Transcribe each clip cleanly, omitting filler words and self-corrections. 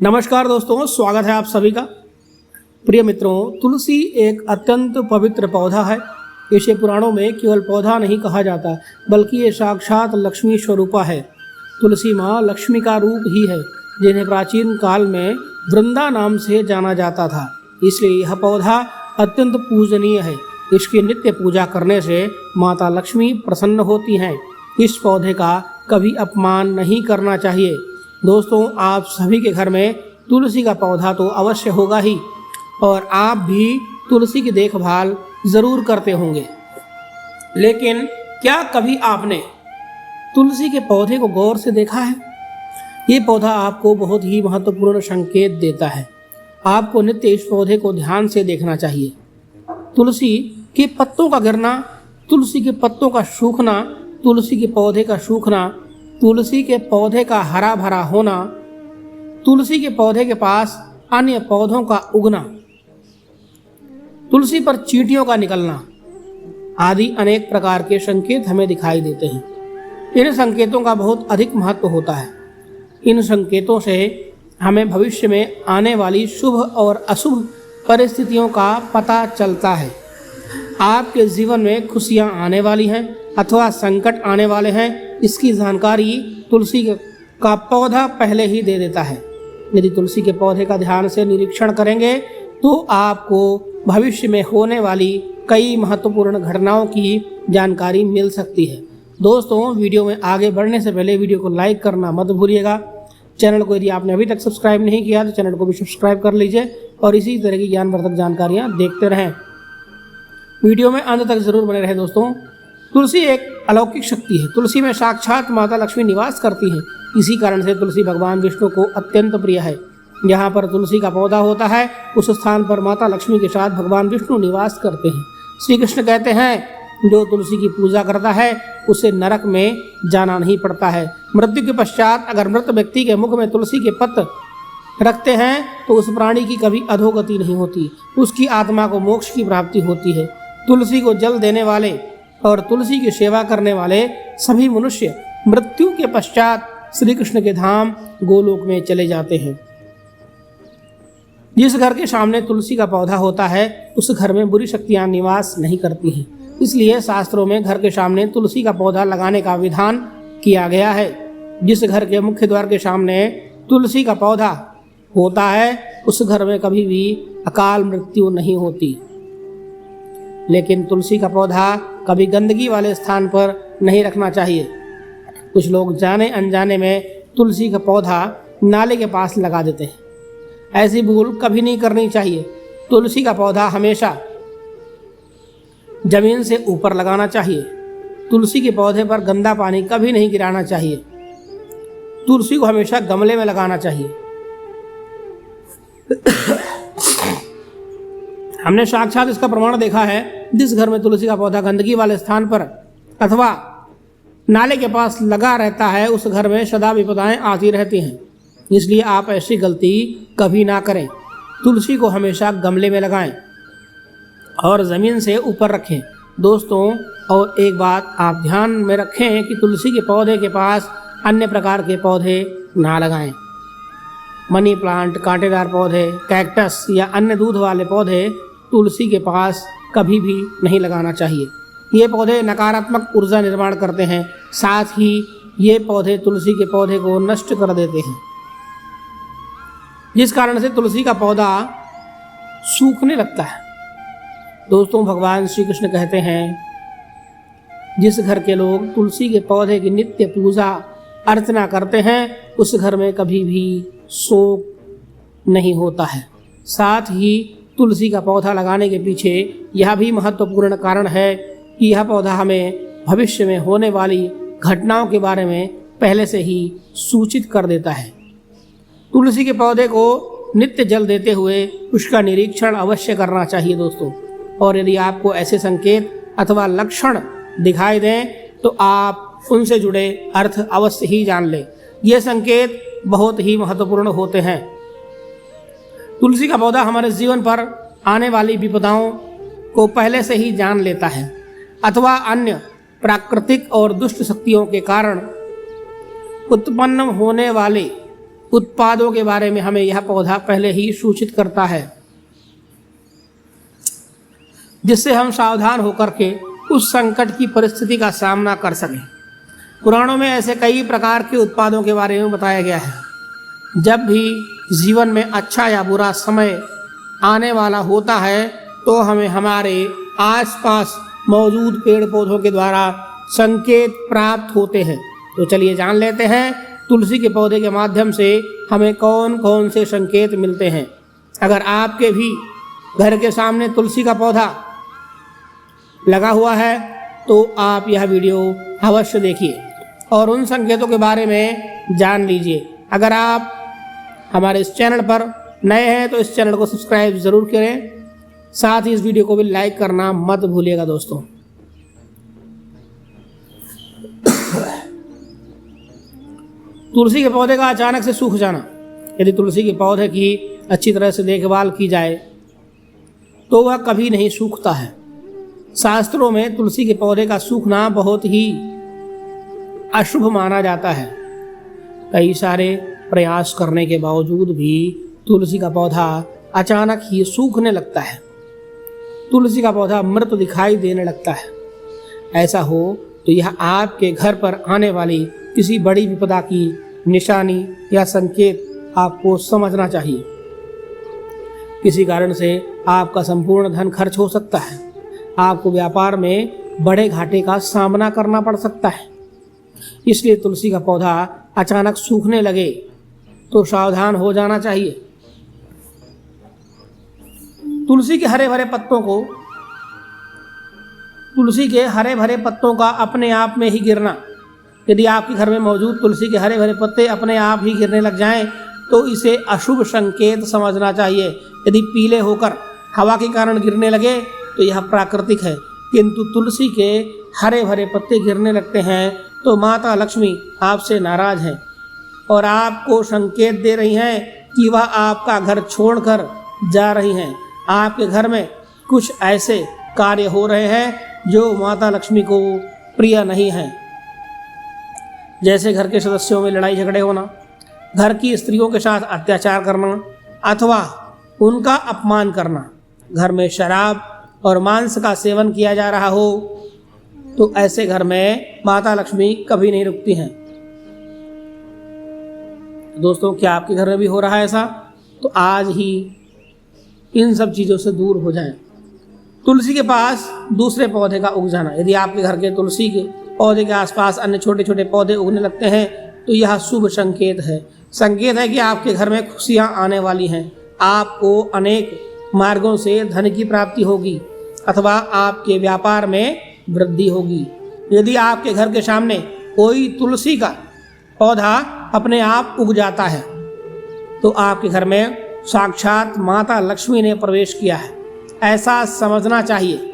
नमस्कार दोस्तों, स्वागत है आप सभी का। प्रिय मित्रों, तुलसी एक अत्यंत पवित्र पौधा है। इसे पुराणों में केवल पौधा नहीं कहा जाता, बल्कि ये साक्षात लक्ष्मी स्वरूपा है। तुलसी माँ लक्ष्मी का रूप ही है, जिन्हें प्राचीन काल में वृंदा नाम से जाना जाता था। इसलिए यह पौधा अत्यंत पूजनीय है। इसकी नित्य पूजा करने से माता लक्ष्मी प्रसन्न होती हैं। इस पौधे का कभी अपमान नहीं करना चाहिए। दोस्तों, आप सभी के घर में तुलसी का पौधा तो अवश्य होगा ही, और आप भी तुलसी की देखभाल ज़रूर करते होंगे। लेकिन क्या कभी आपने तुलसी के पौधे को गौर से देखा है? ये पौधा आपको बहुत ही महत्वपूर्ण संकेत देता है। आपको नित्य इस पौधे को ध्यान से देखना चाहिए। तुलसी के पत्तों का गिरना, तुलसी के पत्तों का सूखना, तुलसी के पौधे का सूखना, तुलसी के पौधे का हरा भरा होना, तुलसी के पौधे के पास अन्य पौधों का उगना, तुलसी पर चींटियों का निकलना आदि अनेक प्रकार के संकेत हमें दिखाई देते हैं। इन संकेतों का बहुत अधिक महत्व होता है। इन संकेतों से हमें भविष्य में आने वाली शुभ और अशुभ परिस्थितियों का पता चलता है। आपके जीवन में खुशियां आने वाली हैं अथवा संकट आने वाले हैं, इसकी जानकारी तुलसी का पौधा पहले ही दे देता है। यदि तुलसी के पौधे का ध्यान से निरीक्षण करेंगे तो आपको भविष्य में होने वाली कई महत्वपूर्ण घटनाओं की जानकारी मिल सकती है। दोस्तों, वीडियो में आगे बढ़ने से पहले वीडियो को लाइक करना मत भूलिएगा। चैनल को यदि आपने अभी तक सब्सक्राइब नहीं किया तो चैनल को भी सब्सक्राइब कर लीजिए और इसी तरह की ज्ञानवर्धक जानकारियाँ देखते रहें। वीडियो में अंत तक जरूर बने रहें। दोस्तों, तुलसी एक अलौकिक शक्ति है। तुलसी में साक्षात माता लक्ष्मी निवास करती हैं। इसी कारण से तुलसी भगवान विष्णु को अत्यंत प्रिय है। जहाँ पर तुलसी का पौधा होता है उस स्थान पर माता लक्ष्मी के साथ भगवान विष्णु निवास करते हैं। श्री कृष्ण कहते हैं, जो तुलसी की पूजा करता है उसे नरक में जाना नहीं पड़ता है। मृत्यु के पश्चात अगर मृत व्यक्ति के मुख में तुलसी के पत्र रखते हैं तो उस प्राणी की कभी अधोगति नहीं होती, उसकी आत्मा को मोक्ष की प्राप्ति होती है। तुलसी को जल देने वाले और तुलसी की सेवा करने वाले सभी मनुष्य मृत्यु के पश्चात श्री कृष्ण के धाम गोलोक में चले जाते हैं। जिस घर के सामने तुलसी का पौधा होता है उस घर में बुरी शक्तियां निवास नहीं करती हैं। इसलिए शास्त्रों में घर के सामने तुलसी का पौधा लगाने का विधान किया गया है। जिस घर के मुख्य द्वार के सामने तुलसी का पौधा होता है उस घर में कभी भी अकाल मृत्यु नहीं होती। लेकिन तुलसी का पौधा कभी गंदगी वाले स्थान पर नहीं रखना चाहिए। कुछ लोग जाने अनजाने में तुलसी का पौधा नाले के पास लगा देते हैं। ऐसी भूल कभी नहीं करनी चाहिए। तुलसी का पौधा हमेशा जमीन से ऊपर लगाना चाहिए। तुलसी के पौधे पर गंदा पानी कभी नहीं गिराना चाहिए। तुलसी को हमेशा गमले में लगाना चाहिए। हमने साक्षात इसका प्रमाण देखा है। जिस घर में तुलसी का पौधा गंदगी वाले स्थान पर अथवा नाले के पास लगा रहता है उस घर में सदा विपदाएं आती रहती हैं। इसलिए आप ऐसी गलती कभी ना करें। तुलसी को हमेशा गमले में लगाएं और ज़मीन से ऊपर रखें। दोस्तों, और एक बात आप ध्यान में रखें कि तुलसी के पौधे के पास अन्य प्रकार के पौधे ना लगाएं। मनी प्लांट, कांटेदार पौधे, कैक्टस या अन्य दूध वाले पौधे तुलसी के पास कभी भी नहीं लगाना चाहिए। ये पौधे नकारात्मक ऊर्जा निर्माण करते हैं। साथ ही ये पौधे तुलसी के पौधे को नष्ट कर देते हैं, जिस कारण से तुलसी का पौधा सूखने लगता है। दोस्तों, भगवान श्री कृष्ण कहते हैं, जिस घर के लोग तुलसी के पौधे की नित्य पूजा अर्चना करते हैं उस घर में कभी भी शोक नहीं होता है। साथ ही तुलसी का पौधा लगाने के पीछे यह भी महत्वपूर्ण कारण है कि यह पौधा हमें भविष्य में होने वाली घटनाओं के बारे में पहले से ही सूचित कर देता है। तुलसी के पौधे को नित्य जल देते हुए उसका निरीक्षण अवश्य करना चाहिए दोस्तों। और यदि आपको ऐसे संकेत अथवा लक्षण दिखाई दें तो आप उनसे जुड़े अर्थ अवश्य ही जान लें। ये संकेत बहुत ही महत्वपूर्ण होते हैं। तुलसी का पौधा हमारे जीवन पर आने वाली विपदाओं को पहले से ही जान लेता है अथवा अन्य प्राकृतिक और दुष्ट शक्तियों के कारण उत्पन्न होने वाले उत्पादों के बारे में हमें यह पौधा पहले ही सूचित करता है, जिससे हम सावधान होकर के उस संकट की परिस्थिति का सामना कर सकें। पुराणों में ऐसे कई प्रकार के उत्पादों के बारे में बताया गया है। जब भी जीवन में अच्छा या बुरा समय आने वाला होता है तो हमें हमारे आसपास मौजूद पेड़ पौधों के द्वारा संकेत प्राप्त होते हैं। तो चलिए जान लेते हैं तुलसी के पौधे के माध्यम से हमें कौन कौन से संकेत मिलते हैं। अगर आपके भी घर के सामने तुलसी का पौधा लगा हुआ है तो आप यह वीडियो अवश्य देखिए और उन संकेतों के बारे में जान लीजिए। अगर आप हमारे इस चैनल पर नए हैं तो इस चैनल को सब्सक्राइब ज़रूर करें, साथ ही इस वीडियो को भी लाइक करना मत भूलिएगा दोस्तों। तुलसी के पौधे का अचानक से सूख जाना। यदि तुलसी के पौधे की अच्छी तरह से देखभाल की जाए तो वह कभी नहीं सूखता है। शास्त्रों में तुलसी के पौधे का सूखना बहुत ही अशुभ माना जाता है। कई सारे प्रयास करने के बावजूद भी तुलसी का पौधा अचानक ही सूखने लगता है। तुलसी का पौधा मृत दिखाई देने लगता है। ऐसा हो तो यह आपके घर पर आने वाली किसी बड़ी विपदा की निशानी या संकेत आपको समझना चाहिए। किसी कारण से आपका संपूर्ण धन खर्च हो सकता है। आपको व्यापार में बड़े घाटे का सामना करना पड़ सकता है। इसलिए तुलसी का पौधा अचानक सूखने लगे तो सावधान हो जाना चाहिए। तुलसी के हरे भरे पत्तों का अपने आप में ही गिरना। यदि आपके घर में मौजूद तुलसी के हरे भरे पत्ते अपने आप ही गिरने लग जाएं तो इसे अशुभ संकेत समझना चाहिए। यदि पीले होकर हवा के कारण गिरने लगे तो यह प्राकृतिक है, किंतु तुलसी के हरे भरे पत्ते गिरने लगते हैं तो माता लक्ष्मी आपसे नाराज हैं और आपको संकेत दे रही हैं कि वह आपका घर छोड़कर जा रही हैं। आपके घर में कुछ ऐसे कार्य हो रहे हैं जो माता लक्ष्मी को प्रिय नहीं हैं, जैसे घर के सदस्यों में लड़ाई झगड़े होना, घर की स्त्रियों के साथ अत्याचार करना अथवा उनका अपमान करना, घर में शराब और मांस का सेवन किया जा रहा हो तो ऐसे घर में माता लक्ष्मी कभी नहीं रुकती हैं। दोस्तों, क्या आपके घर में भी हो रहा है ऐसा? तो आज ही इन सब चीज़ों से दूर हो जाएं। तुलसी के पास दूसरे पौधे का उग जाना। यदि आपके घर के तुलसी के पौधे के आसपास अन्य छोटे छोटे पौधे उगने लगते हैं तो यह शुभ संकेत है। संकेत है कि आपके घर में खुशियां आने वाली हैं। आपको अनेक मार्गों से धन की प्राप्ति होगी अथवा आपके व्यापार में वृद्धि होगी। यदि आपके घर के सामने कोई तुलसी का पौधा अपने आप उग जाता है तो आपके घर में साक्षात माता लक्ष्मी ने प्रवेश किया है, ऐसा समझना चाहिए।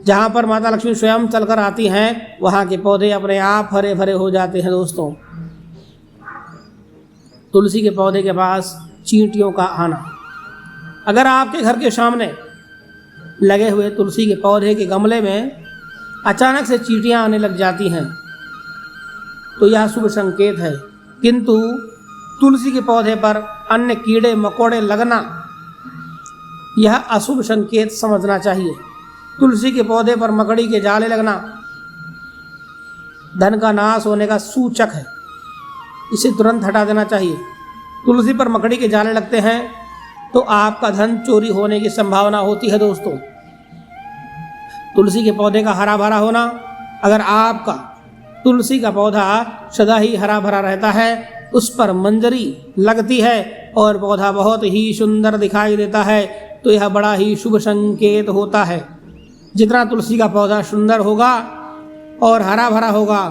जहाँ पर माता लक्ष्मी स्वयं चलकर आती हैं वहाँ के पौधे अपने आप हरे भरे हो जाते हैं। दोस्तों, तुलसी के पौधे के पास चींटियों का आना। अगर आपके घर के सामने लगे हुए तुलसी के पौधे के गमले में अचानक से चींटियाँ आने लग जाती हैं तो यह शुभ संकेत है, किंतु तुलसी के पौधे पर अन्य कीड़े मकोड़े लगना यह अशुभ संकेत समझना चाहिए। तुलसी के पौधे पर मकड़ी के जाले लगना धन का नाश होने का सूचक है, इसे तुरंत हटा देना चाहिए। तुलसी पर मकड़ी के जाले लगते हैं तो आपका धन चोरी होने की संभावना होती है। दोस्तों, तुलसी के पौधे का हरा भरा होना। अगर आपका तुलसी का पौधा सदा ही हरा भरा रहता है, उस पर मंजरी लगती है और पौधा बहुत ही सुंदर दिखाई देता है तो यह बड़ा ही शुभ संकेत होता है। जितना तुलसी का पौधा सुंदर होगा और हरा भरा होगा,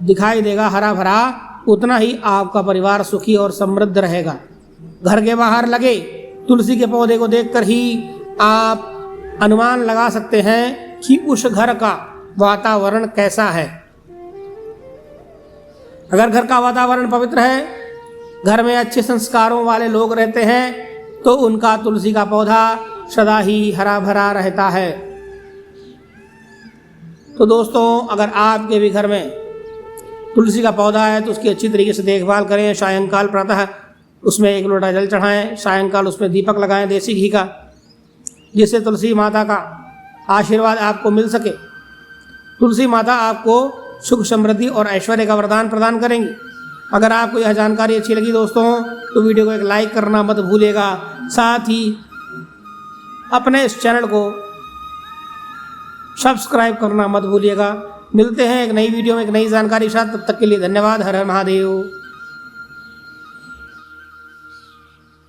दिखाई देगा हरा भरा, उतना ही आपका परिवार सुखी और समृद्ध रहेगा। घर के बाहर लगे तुलसी के पौधे को देखकर ही आप अनुमान लगा सकते हैं कि उस घर का वातावरण कैसा है। अगर घर का वातावरण पवित्र है, घर में अच्छे संस्कारों वाले लोग रहते हैं तो उनका तुलसी का पौधा सदा ही हरा भरा रहता है। तो दोस्तों, अगर आपके भी घर में तुलसी का पौधा है तो उसकी अच्छी तरीके से देखभाल करें। सायंकाल प्रातः उसमें 1 लोटा जल चढ़ाएं, सायंकाल उसमें दीपक लगाएं देसी घी का, जिससे तुलसी माता का आशीर्वाद आपको मिल सके। तुलसी माता आपको सुख समृद्धि और ऐश्वर्य का वरदान प्रदान करेंगी। अगर आपको यह जानकारी अच्छी लगी दोस्तों तो वीडियो को एक लाइक करना मत भूलिएगा, साथ ही अपने इस चैनल को सब्सक्राइब करना मत भूलिएगा। मिलते हैं एक नई वीडियो में एक नई जानकारी के साथ, तब तक के लिए धन्यवाद। हर हर महादेव।